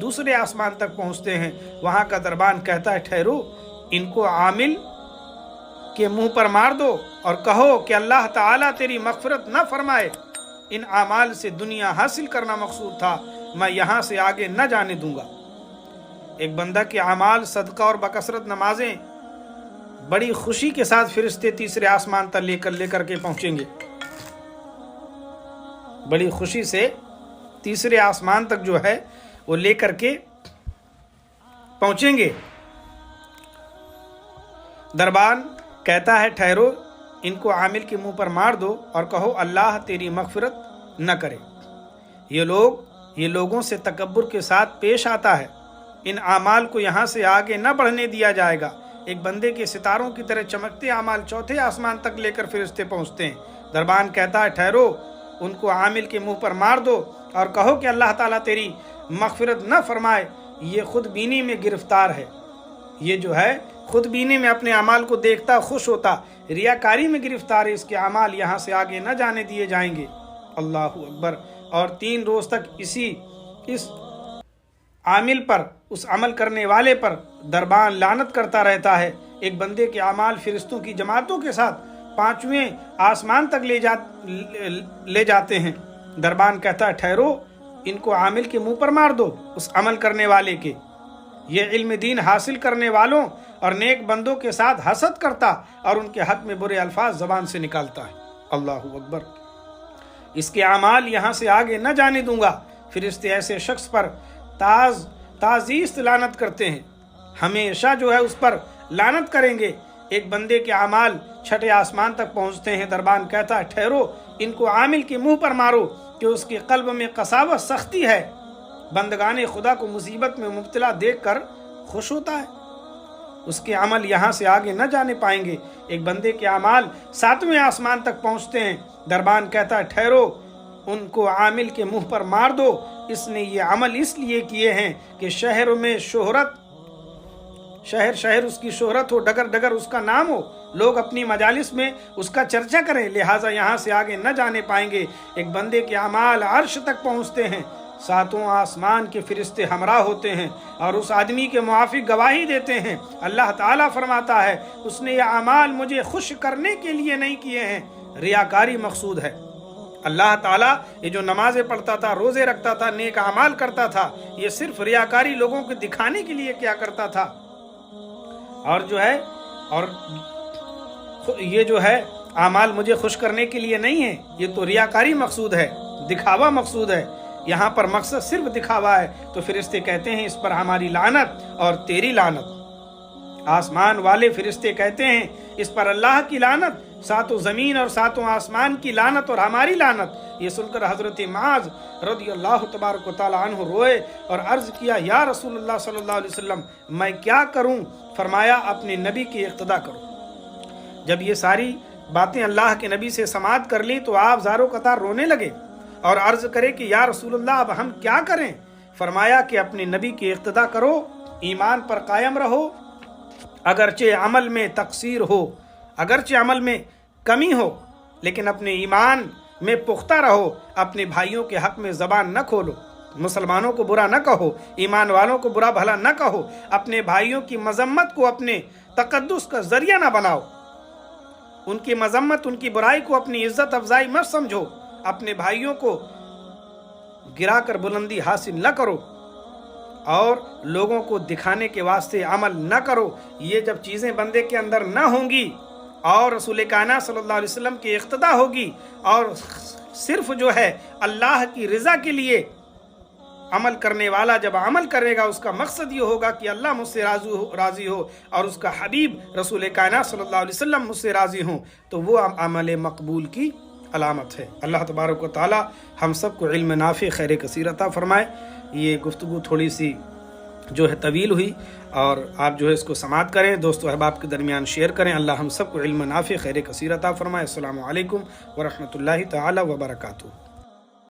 دوسرے آسمان تک پہنچتے ہیں، وہاں کا دربان کہتا ہے ٹھہرو، ان کو عامل کے منہ پر مار دو اور کہو کہ اللہ تعالیٰ تیری مغفرت نہ فرمائے، ان اعمال سے دنیا حاصل کرنا مقصود تھا، میں یہاں سے آگے نہ جانے دوں گا۔ ایک بندہ کے اعمال، صدقہ اور بکثرت نمازیں بڑی خوشی کے ساتھ فرشتے تیسرے آسمان تک لے کر کے پہنچیں گے، بڑی خوشی سے تیسرے آسمان تک جو ہے وہ لے کر کے پہنچیں گے۔ دربان کہتا ہے ٹھہرو، ان کو عامل کے منہ پر مار دو اور کہو اللہ تیری مغفرت نہ کرے۔ یہ لوگوں سے تکبر کے ساتھ پیش آتا ہے، ان اعمال کو یہاں سے آگے نہ بڑھنے دیا جائے گا۔ ایک بندے کے ستاروں کی طرح چمکتے اعمال چوتھے آسمان تک لے کر فرشتے پہنچتے ہیں۔ دربان کہتا ہے ٹھہرو، ان کو عامل کے منہ پر مار دو اور کہو کہ اللہ تعالیٰ تیری مغفرت نہ فرمائے۔ یہ خود بینی میں گرفتار ہے، یہ جو ہے خود بینی میں اپنے اعمال کو دیکھتا خوش ہوتا، ریاکاری میں گرفتار ہے، اس کے اعمال یہاں سے آگے نہ جانے دیے جائیں گے۔ اللہ اکبر۔ اور 3 روز تک اس عامل پر، اس عمل کرنے والے پر دربان لعنت کرتا رہتا ہے۔ ایک بندے کے اعمال فرشتوں کی جماعتوں کے ساتھ 5ویں آسمان تک لے جاتے ہیں۔ دربان کہتا ہے ٹھہرو، ان کو عامل کے منہ پر مار دو، اس عمل کرنے والے کے۔ یہ علم دین حاصل کرنے والوں اور نیک بندوں کے ساتھ حسد کرتا اور ان کے حق میں برے الفاظ زبان سے نکالتا ہے۔ اللہ اکبر۔ اس کے اعمال یہاں سے آگے نہ جانے دوں گا۔ فرشتے ایسے شخص پر تعزیز لعنت کرتے ہیں، ہمیشہ جو ہے اس پر لعنت کریں گے۔ ایک بندے کے اعمال 6 آسمان تک پہنچتے ہیں۔ دربان کہتا ہے ٹھہرو، ان کو عامل کے منہ پر مارو کہ اس کے قلب میں قساوت سختی ہے۔ بندگان خدا کو مصیبت میں مبتلا دیکھ کر خوش ہوتا ہے، اس کے عمل یہاں سے آگے نہ جانے پائیں گے۔ ایک بندے کے اعمال 7ویں آسمان تک پہنچتے ہیں۔ دربان کہتا ہے ٹھہرو، ان کو عامل کے منہ پر مار دو، اس نے یہ عمل اس لیے کیے ہیں کہ شہر میں شہر اس کی شہرت ہو، ڈگر ڈگر اس کا نام ہو، لوگ اپنی مجالس میں اس کا چرچا کریں، لہٰذا یہاں سے آگے نہ جانے پائیں گے۔ ایک بندے کے اعمال عرش تک پہنچتے ہیں، 7 آسمان کے فرشتے ہمراہ ہوتے ہیں اور اس آدمی کے موافق گواہی دیتے ہیں۔ اللہ تعالیٰ فرماتا ہے اس نے یہ اعمال مجھے خوش کرنے کے لیے نہیں کیے ہیں، ریاکاری مقصود ہے۔ اللہ تعالیٰ یہ جو نمازیں پڑھتا تھا، روزے رکھتا تھا، نیک اعمال کرتا تھا، یہ صرف ریاکاری لوگوں کو دکھانے کے لیے کیا کرتا تھا، اور یہ جو ہے اعمال مجھے خوش کرنے کے لیے نہیں ہے، یہ تو ریاکاری مقصود ہے، دکھاوا مقصود ہے۔ یہاں پر مقصد صرف دکھاوا ہے، تو فرشتے کہتے ہیں اس پر ہماری لعنت اور تیری لعنت۔ آسمان والے فرشتے کہتے ہیں اس پر اللہ کی لعنت، 7 زمین اور 7 آسمان کی لعنت اور ہماری لعنت۔ یہ سن کر حضرت معاذ رضی اللہ تبارک و تعالی عنہ روئے اور عرض کیا یا رسول اللہ صلی اللہ علیہ وسلم میں کیا کروں؟ فرمایا اپنے نبی کی اقتدا کرو۔ جب یہ ساری باتیں اللہ کے نبی سے سماعت کر لی تو آپ زارو قطار رونے لگے اور عرض کرے کہ یا رسول اللہ اب ہم کیا کریں؟ فرمایا کہ اپنے نبی کی اقتدا کرو، ایمان پر قائم رہو، اگرچہ عمل میں تقصیر ہو، اگرچہ عمل میں کمی ہو، لیکن اپنے ایمان میں پختہ رہو، اپنے بھائیوں کے حق میں زبان نہ کھولو، مسلمانوں کو برا نہ کہو، ایمان والوں کو برا بھلا نہ کہو، اپنے بھائیوں کی مذمت کو اپنے تقدس کا ذریعہ نہ بناؤ، ان کی مذمت، ان کی برائی کو اپنی عزت افزائی مت سمجھو، اپنے بھائیوں کو گرا کر بلندی حاصل نہ کرو اور لوگوں کو دکھانے کے واسطے عمل نہ کرو۔ یہ جب چیزیں بندے کے اندر نہ ہوں گی اور رسول کائنات صلی اللہ علیہ وسلم کی اقتدا ہوگی اور صرف جو ہے اللہ کی رضا کے لیے عمل کرنے والا جب عمل کرے گا اس کا مقصد یہ ہوگا کہ اللہ مجھ سے راضی ہو اور اس کا حبیب رسول کائنات صلی اللہ علیہ وسلم مجھ سے راضی ہوں، تو وہ عمل مقبول کی علامت ہے۔ اللہ تبارک و تعالی ہم سب کو علم نافع خیر کثیر عطا فرمائے۔ یہ گفتگو تھوڑی سی جو ہے طویل ہوئی اور آپ جو ہے اس کو سماعت کریں، دوست و احباب کے درمیان شیئر کریں۔ اللہ ہم سب کو علم نافع خیر کثیر عطا فرمائے۔ السلام علیکم ورحمۃ اللہ تعالی وبرکاتہ۔